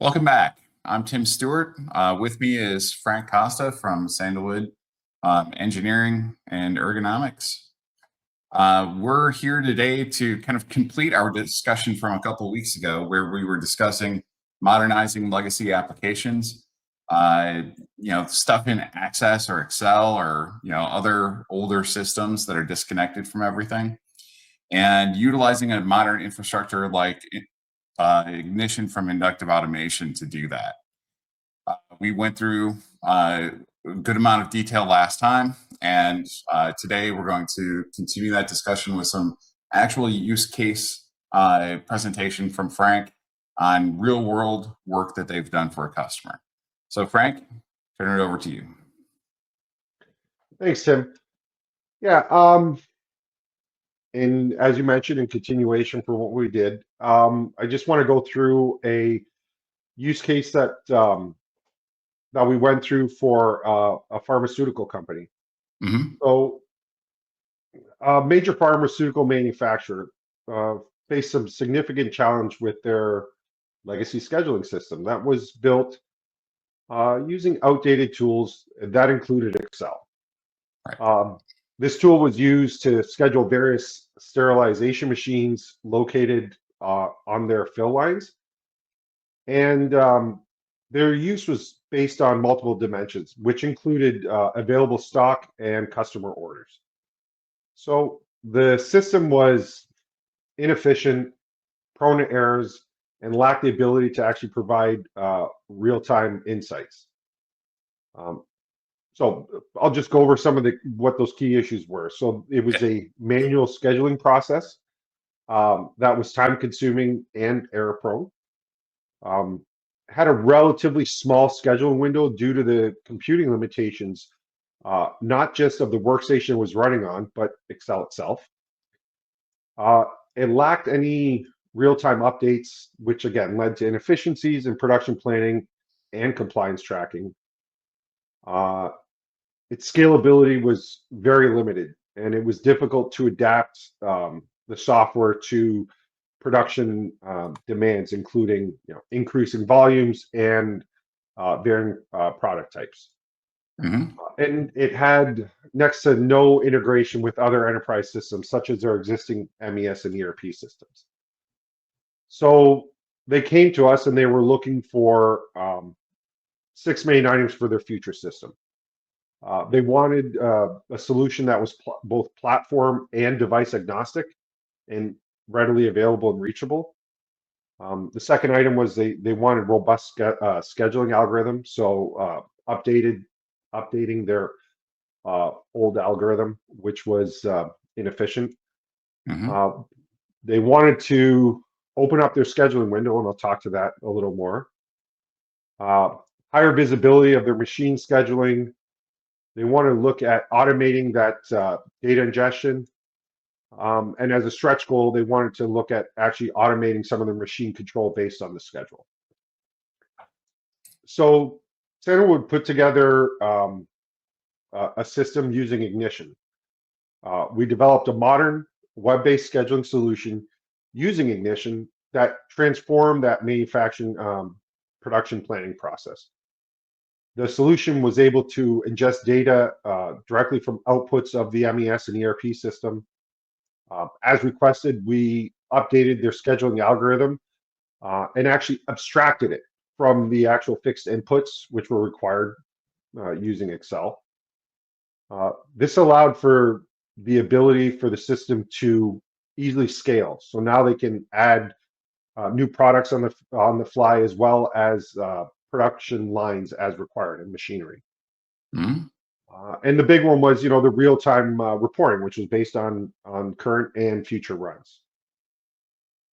Welcome back. I'm Tim Stewart. With me is Frank Costa from Sandalwood Engineering and Ergonomics. We're here today to kind of complete our discussion from a couple of weeks ago, where we were discussing modernizing legacy applications. Uh, Stuff in Access or Excel or other older systems that are disconnected from everything, and utilizing a modern infrastructure like Ignition from Inductive Automation to do that. We went through a good amount of detail last time, and today we're going to continue that discussion with some actual use case presentation from Frank on real world work that they've done for a customer. So Frank, turn it over to you. Thanks, Tim. Yeah, and as you mentioned, in continuation for what we did, I just want to go through a use case that we went through for a pharmaceutical company. Mm-hmm. So, a major pharmaceutical manufacturer faced some significant challenge with their legacy scheduling system that was built using outdated tools that included Excel. Right. This tool was used to schedule various sterilization machines located on their fill lines, and their use was based on multiple dimensions, which included available stock and customer orders. So the system was inefficient, prone to errors, and lacked the ability to actually provide real-time insights. So I'll just go over some of what those key issues were. So it was a manual scheduling process that was time consuming and error prone. Had a relatively small scheduling window due to the computing limitations, not just of the workstation it was running on, but Excel itself. It lacked any real-time updates, which again led to inefficiencies in production planning and compliance tracking. Its scalability was very limited, and it was difficult to adapt the software to production demands, including increasing volumes and varying product types. Mm-hmm. And it had next to no integration with other enterprise systems, such as their existing MES and ERP systems. So they came to us and they were looking for 6 main items for their future system. They wanted a solution that was both platform and device agnostic and readily available and reachable. The second item was they wanted robust scheduling algorithm, so updating their old algorithm, which was inefficient. Mm-hmm. They wanted to open up their scheduling window, and I'll talk to that a little more. Higher visibility of their machine scheduling. They want to look at automating that data ingestion. And as a stretch goal, they wanted to look at actually automating some of the machine control based on the schedule. So Sandalwood put together a system using Ignition. We developed a modern web-based scheduling solution using Ignition that transformed that manufacturing production planning process. The solution was able to ingest data directly from outputs of the MES and ERP system. As requested, we updated their scheduling algorithm and actually abstracted it from the actual fixed inputs, which were required using Excel. This allowed for the ability for the system to easily scale. So now they can add new products on the fly, as well as production lines as required in machinery. Mm-hmm. And the big one was, the real-time reporting, which was based on current and future runs.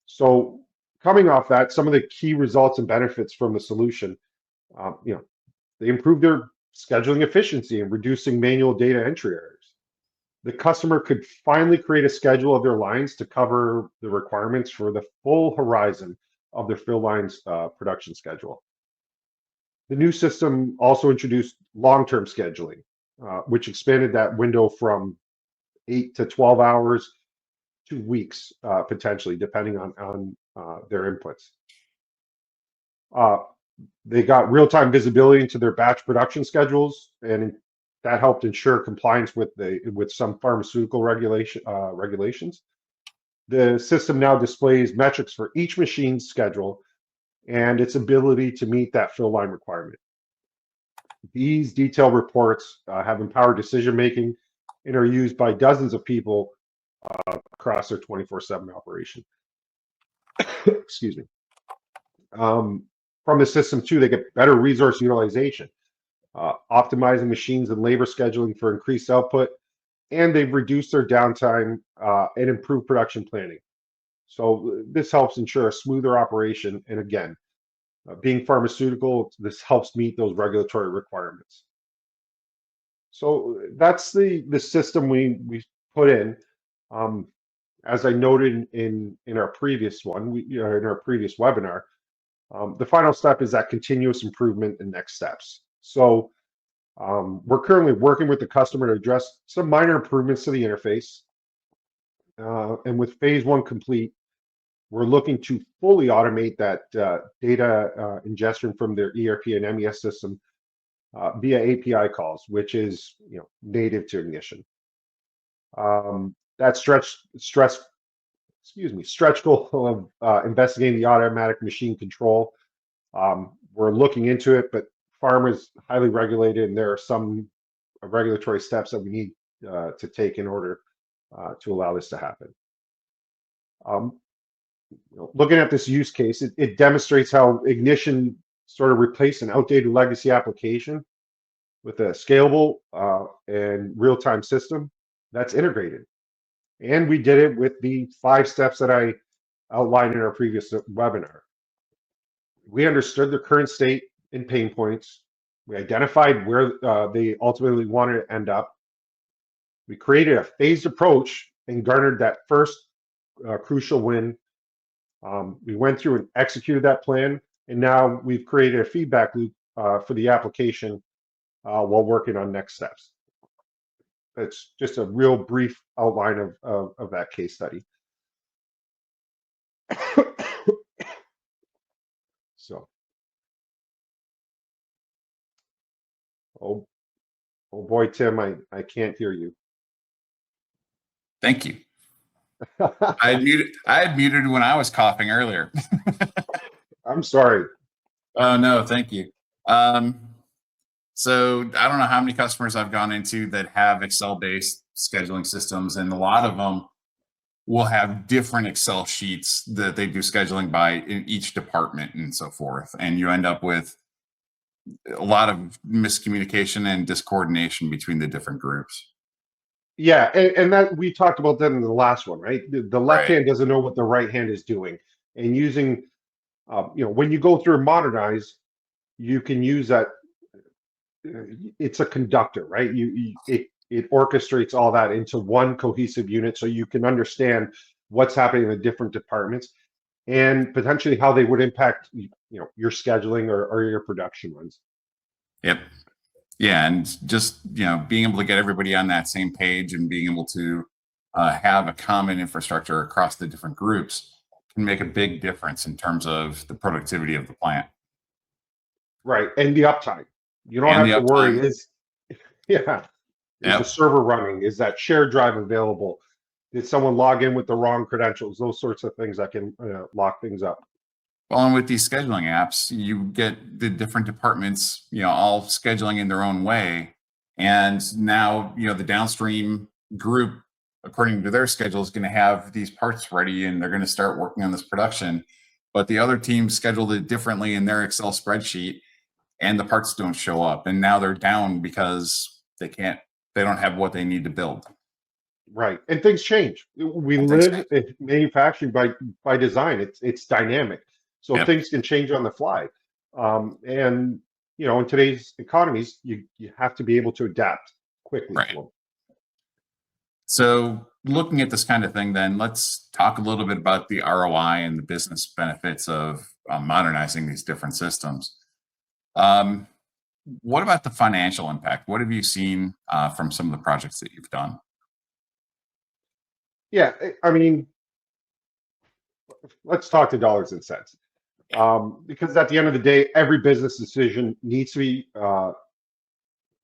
So coming off that, some of the key results and benefits from the solution, they improved their scheduling efficiency and reducing manual data entry errors. The customer could finally create a schedule of their lines to cover the requirements for the full horizon of their fill lines production schedule. The new system also introduced long-term scheduling, which expanded that window from 8 to 12 hours to weeks, potentially, depending on their inputs. They got real-time visibility into their batch production schedules, and that helped ensure compliance with some pharmaceutical regulations. The system now displays metrics for each machine's schedule and its ability to meet that fill line requirement. These detailed reports have empowered decision making and are used by dozens of people across their 24/7 operation. Excuse me. From the system too, they get better resource utilization, optimizing machines and labor scheduling for increased output, and they've reduced their downtime and improved production planning. So this helps ensure a smoother operation. And again, being pharmaceutical, this helps meet those regulatory requirements. So that's the system we put in. Um, as I noted in our previous one, in our previous webinar, the final step is that continuous improvement and next steps. So we're currently working with the customer to address some minor improvements to the interface. And with phase one complete, we're looking to fully automate that data ingestion from their ERP and MES system via API calls, which is native to Ignition. That stretch goal of investigating the automatic machine control. We're looking into it, but pharma is highly regulated, and there are some regulatory steps that we need to take in order to allow this to happen. Looking at this use case, it demonstrates how Ignition sort of replaced an outdated legacy application with a scalable and real-time system that's integrated. And we did it with the 5 steps that I outlined in our previous webinar. We understood the current state and pain points. We identified where they ultimately wanted to end up. We created a phased approach and garnered that first crucial win. We went through and executed that plan, and now we've created a feedback loop for the application while working on next steps. It's just a real brief outline of that case study. So, oh boy, Tim, I can't hear you. Thank you. I had muted when I was coughing earlier. I'm sorry. Oh no, thank you. So I don't know how many customers I've gone into that have Excel-based scheduling systems, and a lot of them will have different Excel sheets that they do scheduling by in each department and so forth. And you end up with a lot of miscommunication and discoordination between the different groups. Yeah, and that we talked about that in the last one, right? The left hand doesn't know what the right hand is doing, and using, when you go through Modernize, you can use that. It's a conductor, right? It orchestrates all that into one cohesive unit, so you can understand what's happening in the different departments and potentially how they would impact, your scheduling or your production runs. Yep. Yeah, and just being able to get everybody on that same page and being able to have a common infrastructure across the different groups can make a big difference in terms of the productivity of the plant. Right, and the uptime. You don't have to worry. Is the server running? Is that shared drive available? Did someone log in with the wrong credentials? Those sorts of things that can lock things up. Well, and with these scheduling apps, you get the different departments, all scheduling in their own way. And now, the downstream group, according to their schedule, is going to have these parts ready and they're going to start working on this production. But the other team scheduled it differently in their Excel spreadsheet, and the parts don't show up. And now they're down because they don't have what they need to build. Right. And things change. We live in manufacturing by design. It's dynamic. So things can change on the fly. And in today's economies, you have to be able to adapt quickly. Right. So looking at this kind of thing, then let's talk a little bit about the ROI and the business benefits of modernizing these different systems. What about the financial impact? What have you seen from some of the projects that you've done? Yeah, I mean, let's talk to dollars and cents. Because at the end of the day, every business decision needs to be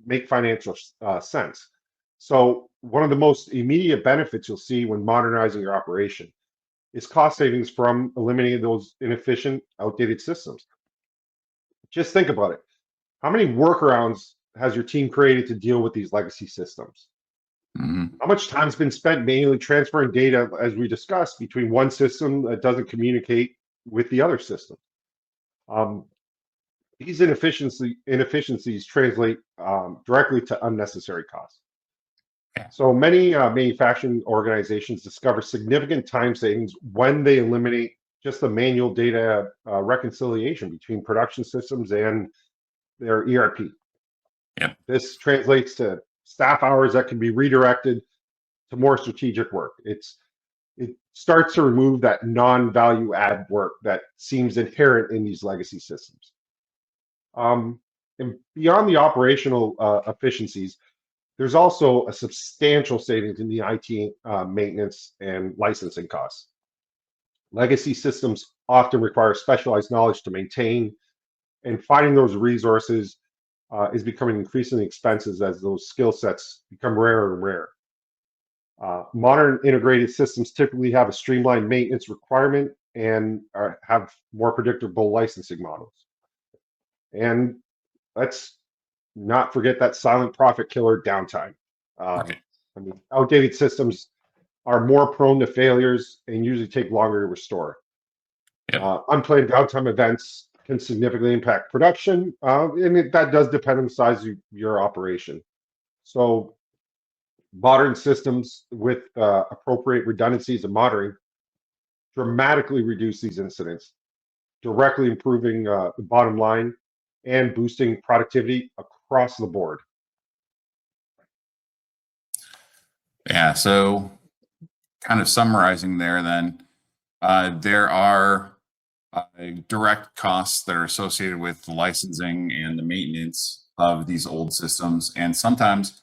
make financial sense. So one of the most immediate benefits you'll see when modernizing your operation is cost savings from eliminating those inefficient, outdated systems. Just think about it. How many workarounds has your team created to deal with these legacy systems? Mhm. How much time's been spent manually transferring data, as we discussed, between one system that doesn't communicate with the other system? Um, these inefficiencies translate directly to unnecessary costs. Yeah. So many manufacturing organizations discover significant time savings when they eliminate just the manual data reconciliation between production systems and their ERP. Yep. This translates to staff hours that can be redirected to more strategic work. It starts to remove that non-value add work that seems inherent in these legacy systems. And beyond the operational efficiencies, there's also a substantial savings in the IT maintenance and licensing costs. Legacy systems often require specialized knowledge to maintain, and finding those resources is becoming increasingly expensive as those skill sets become rarer and rarer. Modern integrated systems typically have a streamlined maintenance requirement and have more predictable licensing models. And let's not forget that silent profit killer, downtime. Right. I mean, outdated systems are more prone to failures and usually take longer to restore. Yep. Unplanned downtime events can significantly impact production, and that does depend on the size of your operation. So modern systems with appropriate redundancies and monitoring dramatically reduce these incidents, directly improving the bottom line and boosting productivity across the board. Yeah. So, kind of summarizing there, then, there are direct costs that are associated with the licensing and the maintenance of these old systems. And sometimes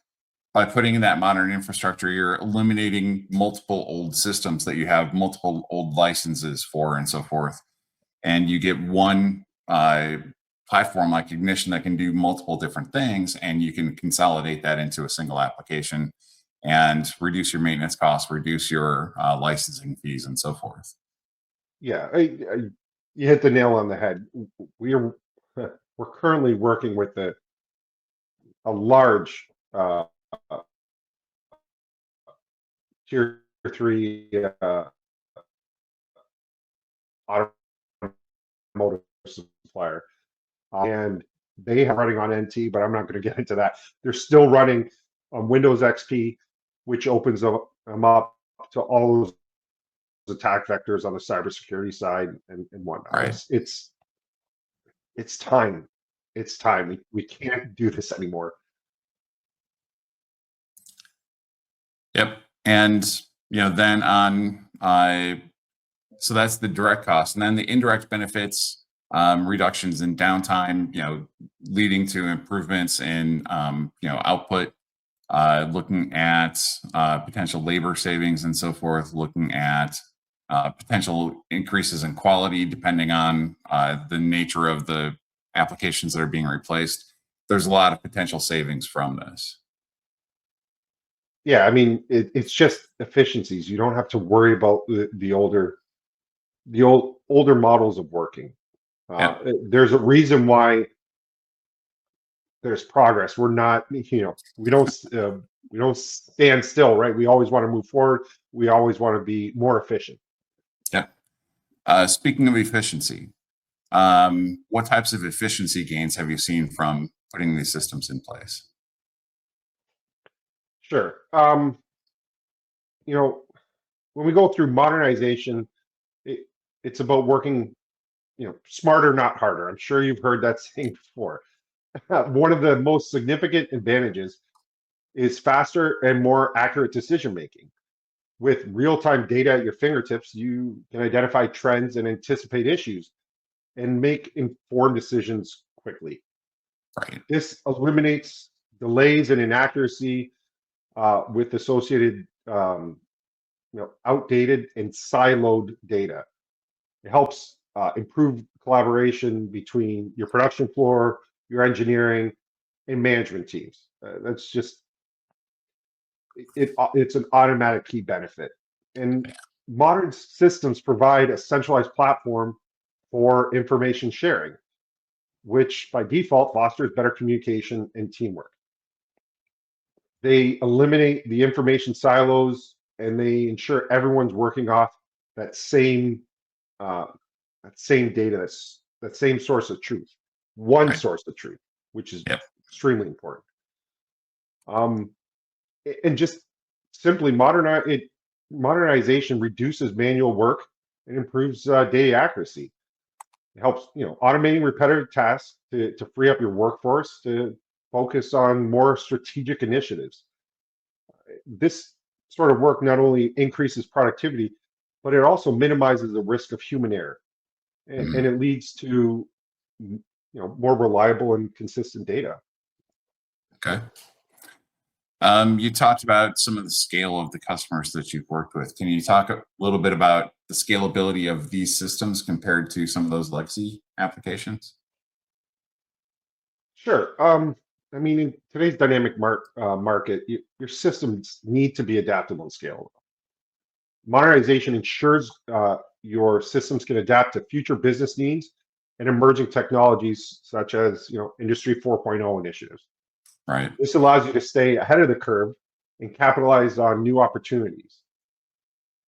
by putting in that modern infrastructure, you're eliminating multiple old systems that you have multiple old licenses for and so forth. And you get one platform like Ignition that can do multiple different things, and you can consolidate that into a single application and reduce your maintenance costs, reduce your licensing fees, and so forth. Yeah, you hit the nail on the head. We're we're currently working with a large tier three automotive supplier, and they are running on NT, but I'm not going to get into that. They're still running on Windows XP, which opens them up to all those attack vectors on the cybersecurity side and whatnot. Right. It's time. It's time. We can't do this anymore. Yep. And then on so that's the direct cost, and then the indirect benefits, reductions in downtime, leading to improvements in output, looking at potential labor savings and so forth, looking at potential increases in quality depending on the nature of the applications that are being replaced. There's a lot of potential savings from this. Yeah, I mean, it's just efficiencies. You don't have to worry about the older models of working. Yeah. There's a reason why there's progress. We're not, we don't stand still, right? We always want to move forward. We always want to be more efficient. Yeah. Speaking of efficiency, what types of efficiency gains have you seen from putting these systems in place? Sure. You know, when we go through modernization, it, it's about working, smarter, not harder. I'm sure you've heard that saying before. One of the most significant advantages is faster and more accurate decision making. With real-time data at your fingertips, you can identify trends and anticipate issues and make informed decisions quickly. Right. This eliminates delays and inaccuracy with associated, outdated and siloed data. It helps improve collaboration between your production floor, your engineering, and management teams. That's just it's an automatic key benefit. And modern systems provide a centralized platform for information sharing, which by default fosters better communication and teamwork. They eliminate the information silos and they ensure everyone's working off that same uh, that same data, that same source of truth, one Right. source of truth, which is Yep. extremely important. Um, and just simply modernization reduces manual work and improves data accuracy. It helps, automating repetitive tasks to free up your workforce to focus on more strategic initiatives. This sort of work not only increases productivity, but it also minimizes the risk of human error, and Mhm. it leads to more reliable and consistent data. Okay. You talked about some of the scale of the customers that you've worked with. Can you talk a little bit about the scalability of these systems compared to some of those legacy applications? Sure. I mean, in today's dynamic market, your systems need to be adaptable and scalable. Modernization ensures your systems can adapt to future business needs and emerging technologies such as Industry 4.0 initiatives. Right. This allows you to stay ahead of the curve and capitalize on new opportunities.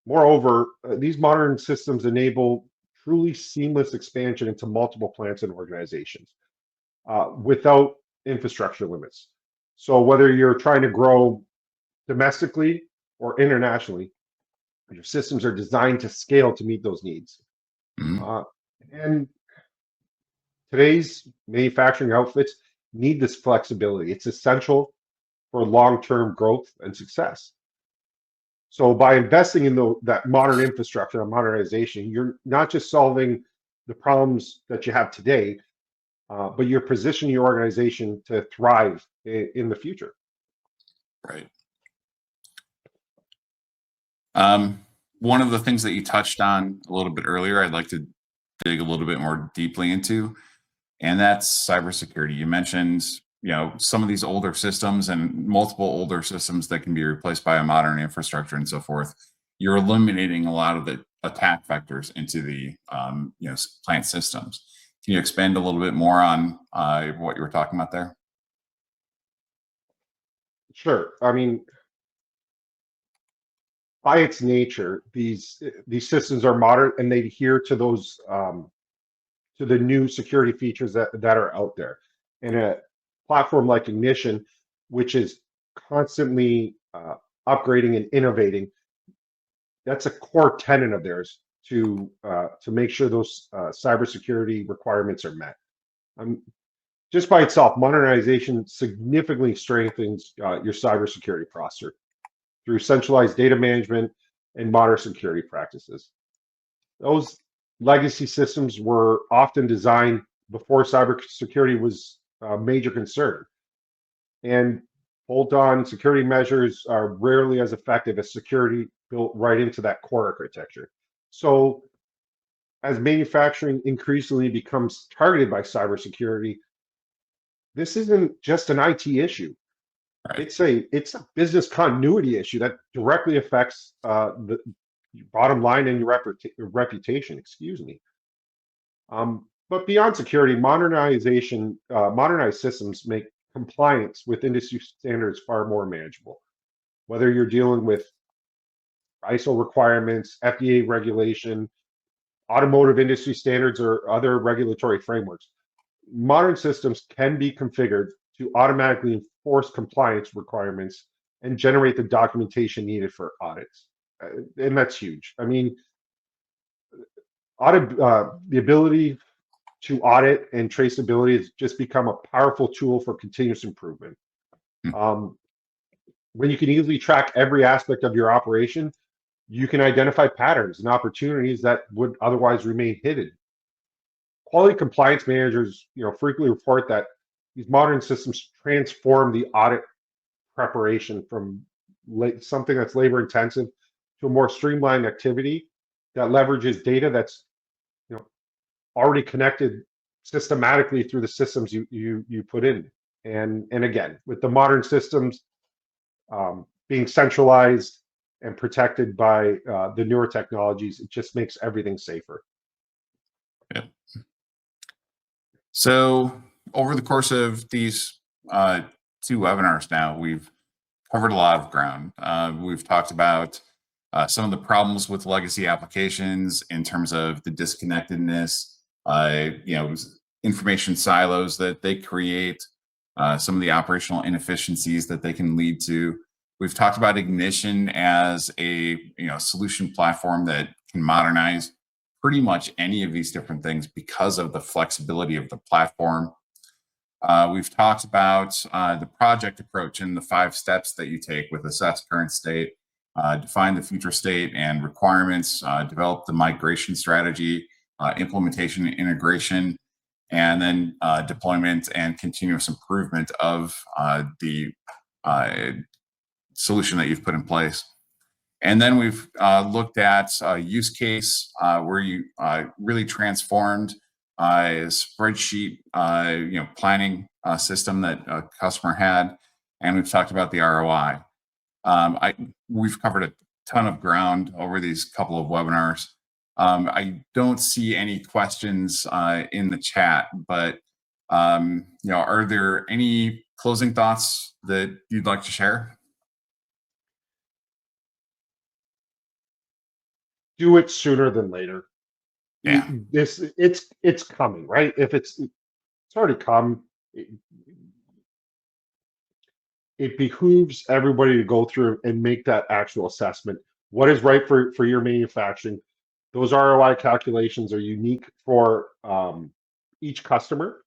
Moreover, these modern systems enable truly seamless expansion into multiple plants and organizations without infrastructure limits. So whether you're trying to grow domestically or internationally, your systems are designed to scale to meet those needs. Mhm. Uh, and today's manufacturing outfits need this flexibility. It's essential for long-term growth and success. So by investing in that modern infrastructure and modernization, you're not just solving the problems that you have today, but you're positioning your organization to thrive in the future. Right. Um, One of the things that you touched on a little bit earlier, I'd like to dig a little bit more deeply into, and that's cybersecurity. You mentioned, some of these older systems and multiple older systems that can be replaced by a modern infrastructure and so forth. You're eliminating a lot of the attack vectors into the, plant systems. Can you expand a little bit more on what you were talking about there? Sure. I mean, by its nature, these systems are modern and they adhere to those to the new security features that are out there. And a platform like Ignition, which is constantly upgrading and innovating, that's a core tenet of theirs to make sure those cybersecurity requirements are met. Um, just by itself, modernization significantly strengthens your cybersecurity posture through centralized data management and modern security practices. Those legacy systems were often designed before cybersecurity was a major concern, and bolt-on security measures are rarely as effective as security built right into that core architecture. So, as manufacturing increasingly becomes targeted by cybersecurity, this isn't just an IT issue. Right. It's a business continuity issue that directly affects the bottom line and your reputation. Excuse me. But beyond security, modernized systems make compliance with industry standards far more manageable. Whether you're dealing with ISO requirements, FDA regulation, automotive industry standards, or other regulatory frameworks, modern systems can be configured to automatically enforce compliance requirements and generate the documentation needed for audits. And that's huge. I mean, the ability to audit and traceability has just become a powerful tool for continuous improvement. Mm. Um, when you can easily track every aspect of your operation, you can identify patterns and opportunities that would otherwise remain hidden. Quality compliance managers, frequently report that these modern systems transform the audit preparation from something that's labor intensive to a more streamlined activity that leverages data that's already connected systematically through the systems you put in. And again, with the modern systems being centralized and protected by the newer technologies, it just makes everything safer. Yep. So over the course of these two webinars now, we've covered a lot of ground. We've talked about some of the problems with legacy applications in terms of the disconnectedness, information silos that they create, some of the operational inefficiencies that they can lead to. We've talked about Ignition as a solution platform that can modernize pretty much any of these different things because of the flexibility of the platform. We've talked about the project approach and the 5 steps that you take with assess current state, define the future state and requirements, develop the migration strategy, implementation and integration, and then deployment and continuous improvement of the solution that you've put in place. And then we've looked at a use case where you really transformed a spreadsheet, planning system that a customer had, and we've talked about the ROI. We've covered a ton of ground over these couple of webinars. I don't see any questions in the chat, but are there any closing thoughts that you'd like to share? Do it sooner than later. Yeah. It's coming, right? If it's already come, it behooves everybody to go through and make that actual assessment. What is right for your manufacturing? Those ROI calculations are unique for each customer,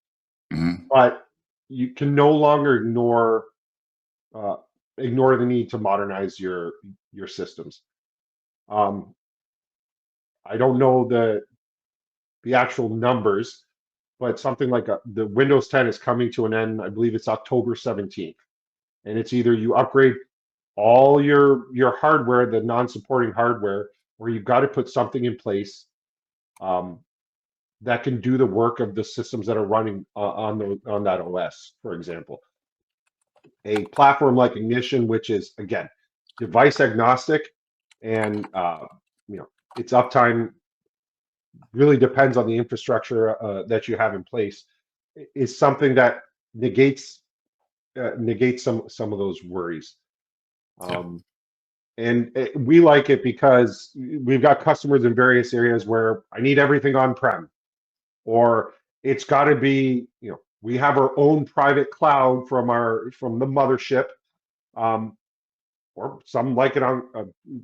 but you can no longer ignore the need to modernize your systems. I don't know the actual numbers, but something like the Windows 10 is coming to an end. I believe it's October 17th, and it's either you upgrade all your hardware, the non-supporting hardware, or you've got to put something in place that can do the work of the systems that are running on that OS, for example. A platform like Ignition, which is again device agnostic, and its uptime really depends on the infrastructure that you have in place, is something that negates some of those worries. And we like it because we've got customers in various areas where I need everything on-prem, or it's got to be, we have our own private cloud from the mothership, or some like it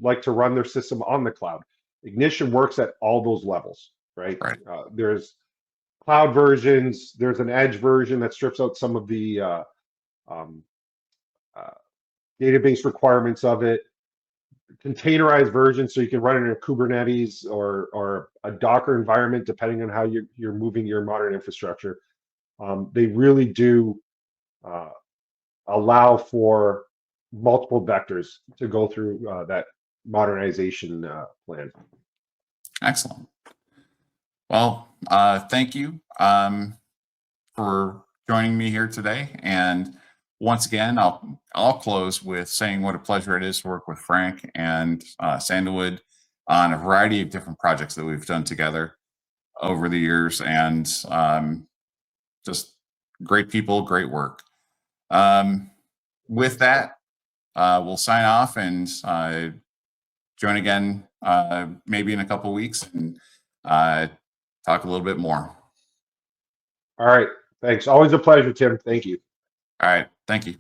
like to run their system on the cloud. Ignition works at all those levels, right? There's cloud versions, there's an edge version that strips out some of the database requirements of it, containerized version so you can run it in a Kubernetes or a Docker environment, depending on how you're moving your modern infrastructure. They really do allow for multiple vectors to go through that modernization plan. Excellent. Well, thank you for joining me here today. And once again, I'll close with saying what a pleasure it is to work with Frank and Sandalwood on a variety of different projects that we've done together over the years, and just great people, great work. With that, we'll sign off and join again maybe in a couple of weeks and talk a little bit more. All right. Thanks. Always a pleasure, Tim. Thank you. All right. Thank you.